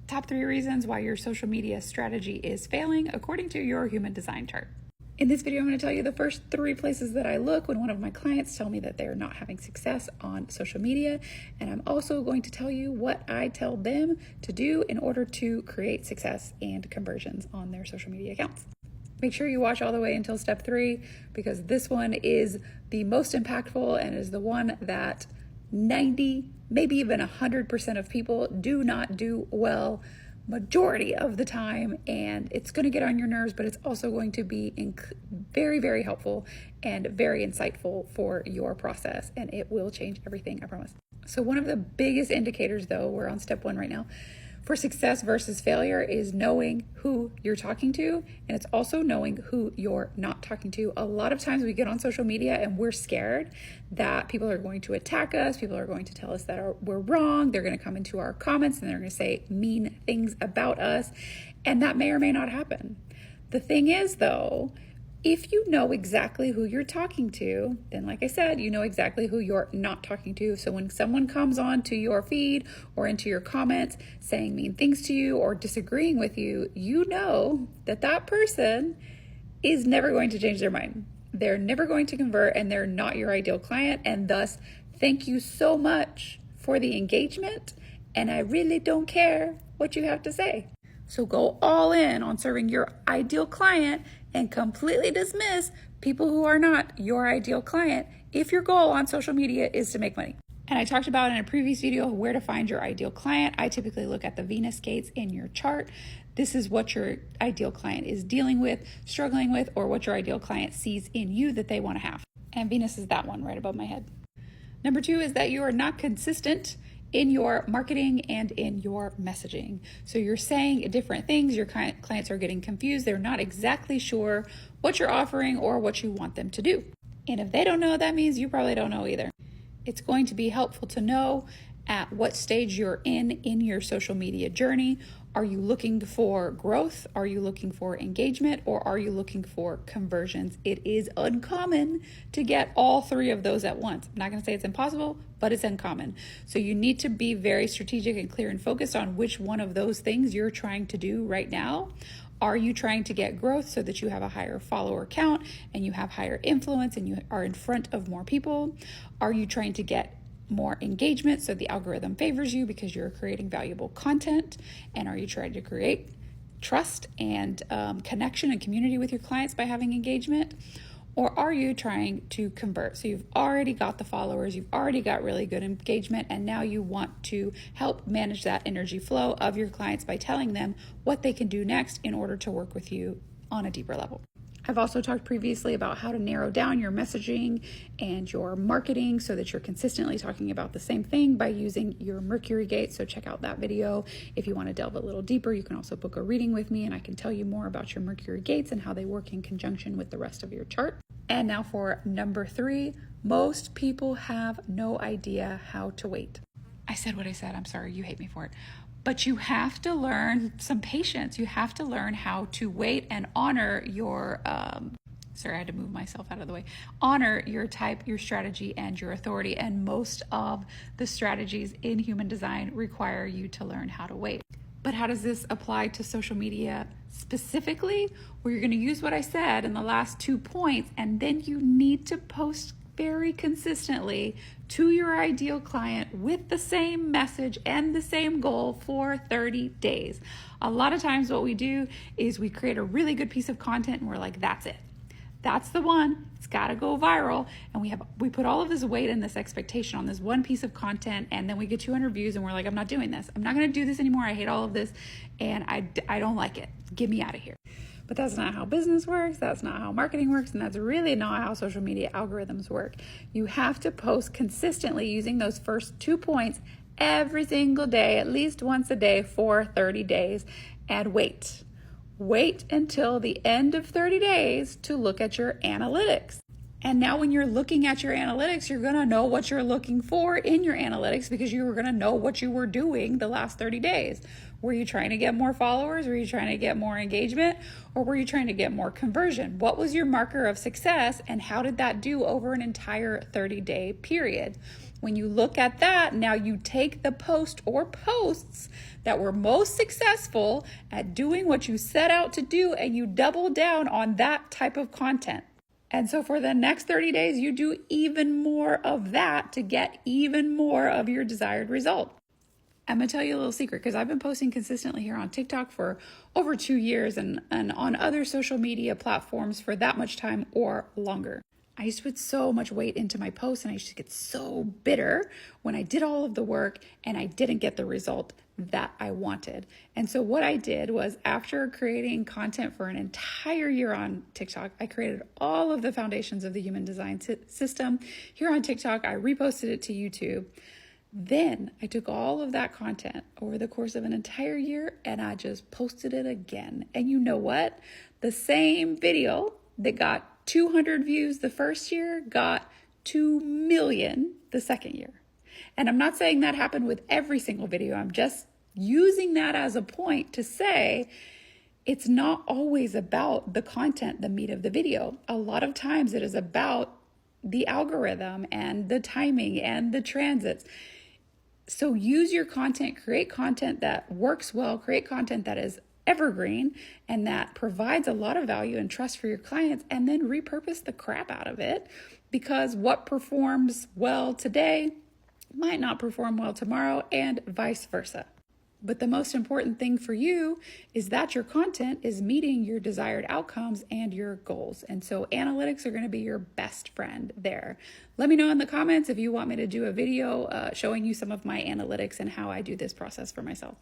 Top 3 reasons why your social media strategy is failing according to your human design chart. In this video, I'm going to tell you the first 3 places that I look when one of my clients tell me that they're not having success on social media. And I'm also going to tell you what I tell them to do in order to create success and conversions on their social media accounts. Make sure you watch all the way until step 3, because this one is the most impactful and is the one that 90, maybe even 100% of people do not do well majority of the time, and it's going to get on your nerves, but it's also going to be very, very helpful and very insightful for your process, and it will change everything, I promise. So one of the biggest indicators, though, we're on step 1 right now, for success versus failure is knowing who you're talking to, and it's also knowing who you're not talking to. A lot of times we get on social media and we're scared that people are going to attack us, people are going to tell us that we're wrong, they're going to come into our comments and they're going to say mean things about us, and that may or may not happen. The thing is, though, if you know exactly who you're talking to, then like I said, you know exactly who you're not talking to. So when someone comes on to your feed or into your comments saying mean things to you or disagreeing with you, you know that that person is never going to change their mind. They're never going to convert, and they're not your ideal client. And thus, thank you so much for the engagement. And I really don't care what you have to say. So go all in on serving your ideal client and completely dismiss people who are not your ideal client if your goal on social media is to make money. And I talked about in a previous video where to find your ideal client. I typically look at the Venus gates in your chart. This is what your ideal client is dealing with, struggling with, or what your ideal client sees in you that they want to have. And Venus is that one right above my head. Number 2 is that you are not consistent in your marketing and in your messaging. So you're saying different things, your clients are getting confused, they're not exactly sure what you're offering or what you want them to do. And if they don't know, that means you probably don't know either. It's going to be helpful to know at what stage you're in your social media journey. Are you looking for growth? Are you looking for engagement? Or are you looking for conversions? It is uncommon to get all 3 of those at once. I'm not going to say it's impossible, but it's uncommon. So you need to be very strategic and clear and focused on which one of those things you're trying to do right now. Are you trying to get growth so that you have a higher follower count and you have higher influence and you are in front of more people? Are you trying to get more engagement so the algorithm favors you because you're creating valuable content? And are you trying to create trust and connection and community with your clients by having engagement? Or are you trying to convert? So you've already got the followers, you've already got really good engagement, and now you want to help manage that energy flow of your clients by telling them what they can do next in order to work with you on a deeper level. I've also talked previously about how to narrow down your messaging and your marketing so that you're consistently talking about the same thing by using your Mercury gate. So check out that video. If you want to delve a little deeper, you can also book a reading with me and I can tell you more about your Mercury gates and how they work in conjunction with the rest of your chart. And now for number 3, most people have no idea how to wait. I said what I said. I'm sorry. You hate me for it. But you have to learn some patience. You have to learn how to wait and honor your, sorry, I had to move myself out of the way. Honor your type, your strategy, and your authority. And most of the strategies in human design require you to learn how to wait. But how does this apply to social media specifically? Well, you're going to use what I said in the last 2 points, and then you need to post very consistently to your ideal client with the same message and the same goal for 30 days. A lot of times what we do is we create a really good piece of content and we're like, that's it. That's the one. It's got to go viral. And we put all of this weight and this expectation on this one piece of content, and then we get 200 views and we're like, I'm not doing this. I'm not going to do this anymore. I hate all of this and I don't like it. Get me out of here. But that's not how business works, that's not how marketing works, and that's really not how social media algorithms work. You have to post consistently using those first 2 points every single day, at least once a day for 30 days, and wait. Wait until the end of 30 days to look at your analytics. And now when you're looking at your analytics, you're going to know what you're looking for in your analytics because you were going to know what you were doing the last 30 days. Were you trying to get more followers? Were you trying to get more engagement? Or were you trying to get more conversion? What was your marker of success and how did that do over an entire 30-day period? When you look at that, now you take the post or posts that were most successful at doing what you set out to do and you double down on that type of content. And so for the next 30 days, you do even more of that to get even more of your desired result. I'm going to tell you a little secret because I've been posting consistently here on TikTok for over 2 years and on other social media platforms for that much time or longer. I used to put so much weight into my posts and I used to get so bitter when I did all of the work and I didn't get the result that I wanted. And so what I did was, after creating content for an entire year on TikTok, I created all of the foundations of the human design system here on TikTok. I reposted it to YouTube. Then I took all of that content over the course of an entire year and I just posted it again. And you know what? The same video that got 200 views the first year got 2 million the second year. And I'm not saying that happened with every single video. I'm just using that as a point to say it's not always about the content, the meat of the video. A lot of times it is about the algorithm and the timing and the transits. So use your content, create content that works well, create content that is evergreen and that provides a lot of value and trust for your clients, and then repurpose the crap out of it, because what performs well today might not perform well tomorrow and vice versa. But the most important thing for you is that your content is meeting your desired outcomes and your goals. And so analytics are going to be your best friend there. Let me know in the comments if you want me to do a video showing you some of my analytics and how I do this process for myself.